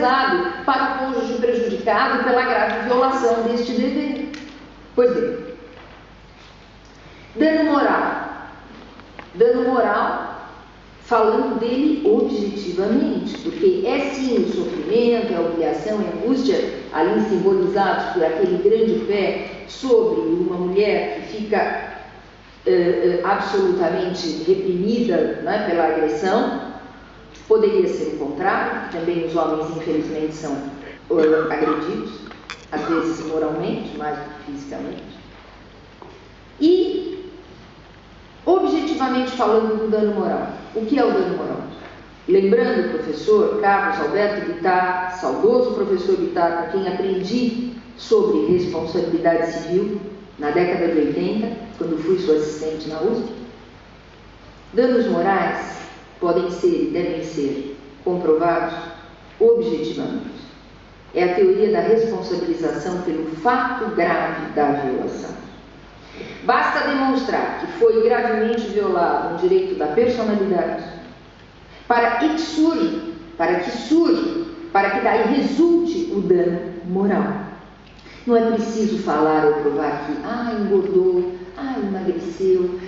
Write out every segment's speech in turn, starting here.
pesado para o cônjuge prejudicado pela grave violação deste dever. Pois bem, dano moral. Dano moral, falando dele objetivamente, porque é sim o sofrimento, a humilhação e a angústia, ali simbolizados por aquele grande pé sobre uma mulher que fica absolutamente reprimida, né, pela agressão. Poderia ser o contrário, também os homens infelizmente são agredidos, às vezes moralmente, mais do que fisicamente. E, objetivamente falando do dano moral, o que é o dano moral? Lembrando o professor Carlos Alberto Bittar, saudoso professor Bittar, com quem aprendi sobre responsabilidade civil na década de 80, quando fui sua assistente na USP, danos morais podem ser e devem ser comprovados objetivamente. É a teoria da responsabilização pelo fato grave da violação. Basta demonstrar que foi gravemente violado um direito da personalidade para que daí resulte o dano moral. Não é preciso falar ou provar que, engordou, emagreceu,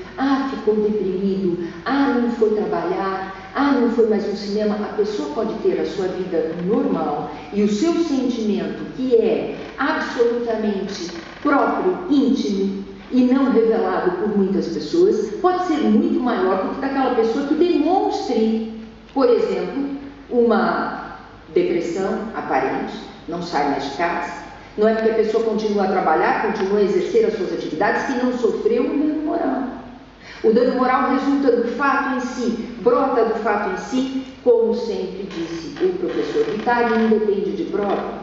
ficou deprimido, não foi trabalhar, não foi mais no cinema. A pessoa pode ter a sua vida normal e o seu sentimento, que é absolutamente próprio, íntimo e não revelado por muitas pessoas, pode ser muito maior do que daquela pessoa que demonstre, por exemplo, uma depressão aparente, não sai mais de casa. Não é porque a pessoa continua a trabalhar, continua a exercer as suas atividades, que não sofreu um dano moral. O dano moral resulta do fato em si, brota do fato em si, como sempre disse o professor Bittar, e independe de prova.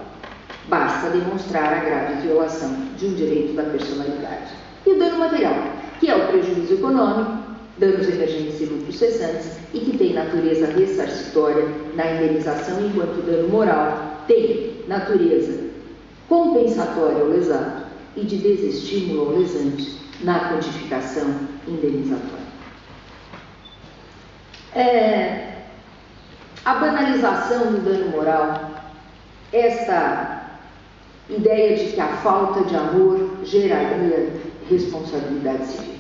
Basta demonstrar a grave violação de um direito da personalidade. E o dano material, que é o prejuízo econômico, danos emergentes e lucros cessantes, e que tem natureza ressarcitória na indenização, enquanto o dano moral tem natureza compensatória ao lesado e de desestímulo ao lesante na quantificação indenizatória. A banalização do dano moral, esta ideia de que a falta de amor geraria responsabilidade civil.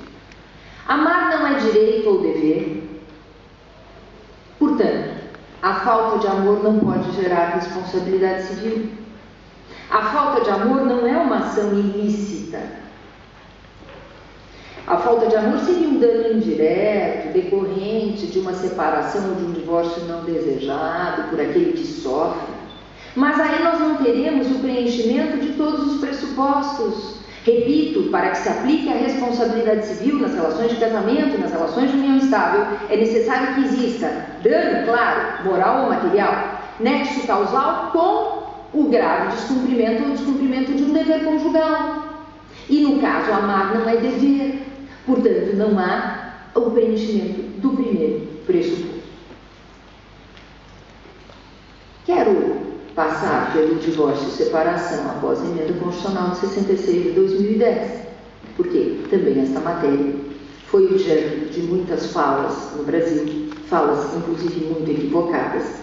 Amar não é direito ou dever, portanto, a falta de amor não pode gerar responsabilidade civil. A falta de amor não é uma ação ilícita. A falta de amor seria um dano indireto, decorrente de uma separação ou de um divórcio não desejado por aquele que sofre. Mas aí nós não teremos o preenchimento de todos os pressupostos. Repito, para que se aplique a responsabilidade civil nas relações de casamento, nas relações de união estável, é necessário que exista dano, claro, moral ou material, nexo causal com o grave descumprimento ou descumprimento de um dever conjugal. E no caso, amar não é dever, portanto, não há o preenchimento do primeiro pressuposto. Quero passar pelo divórcio e separação após a emenda constitucional de 66 de 2010, porque também esta matéria foi objeto de muitas falas no Brasil, falas inclusive muito equivocadas,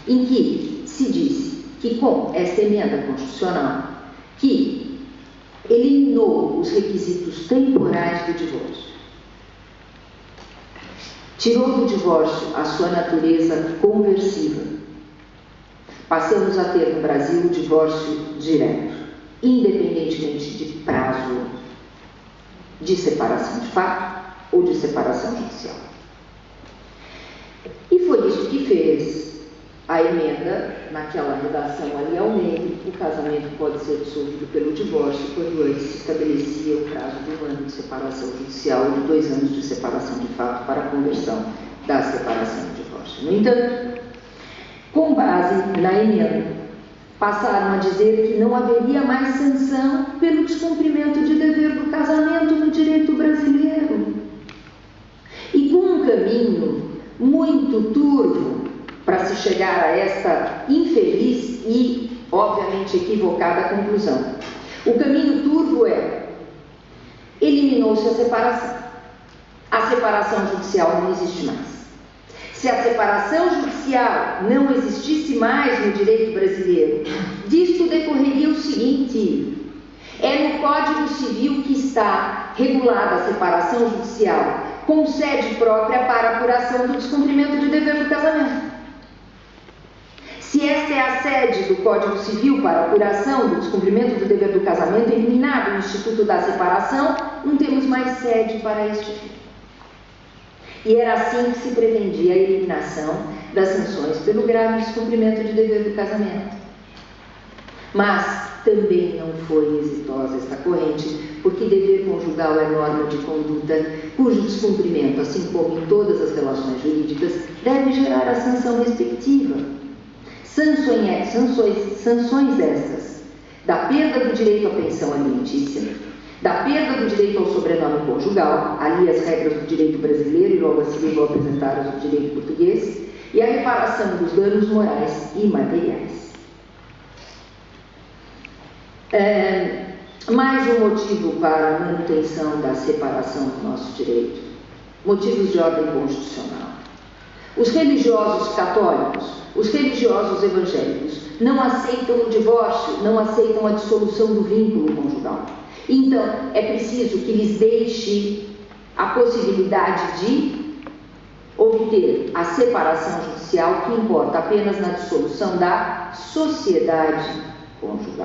em que se disse que com esta emenda constitucional, que eliminou os requisitos temporais do divórcio, tirou do divórcio a sua natureza conversiva, passamos a ter no Brasil o divórcio direto, independentemente de prazo de separação de fato ou de separação judicial. E foi isso que fez a emenda, naquela redação ali ao meio, o casamento pode ser dissolvido pelo divórcio quando antes se estabelecia o prazo de 1 ano de separação judicial e de 2 anos de separação de fato para a conversão da separação e divórcio. No entanto, com base na emenda, passaram a dizer que não haveria mais sanção pelo descumprimento de dever do casamento no direito brasileiro. E com um caminho muito turvo para se chegar a esta infeliz e, obviamente, equivocada conclusão. O caminho turvo eliminou-se a separação. A separação judicial não existe mais. Se a separação judicial não existisse mais no direito brasileiro, seguinte: é no Código Civil que está regulada a separação judicial com sede própria para apuração do descumprimento de dever do casamento. Se esta é a sede do Código Civil para apuração do descumprimento do dever do casamento, eliminado o instituto da separação, não temos mais sede para este fim. E era assim que se pretendia a eliminação das sanções pelo grave descumprimento de dever do casamento. Mas também não foi exitosa esta corrente, porque dever conjugal é norma de conduta cujo descumprimento, assim como em todas as relações jurídicas, deve gerar a sanção respectiva. Sanções estas da perda do direito à pensão alimentícia, da perda do direito ao sobrenome conjugal, ali as regras do direito brasileiro e logo a seguir vou apresentar as do direito português, e a reparação dos danos morais e materiais. Mais um motivo para a manutenção da separação do nosso direito: motivos de ordem constitucional. Os religiosos católicos, os religiosos evangélicos não aceitam o divórcio, não aceitam a dissolução do vínculo conjugal. Então, é preciso que lhes deixe a possibilidade de obter a separação judicial, que importa apenas na dissolução da sociedade conjugal.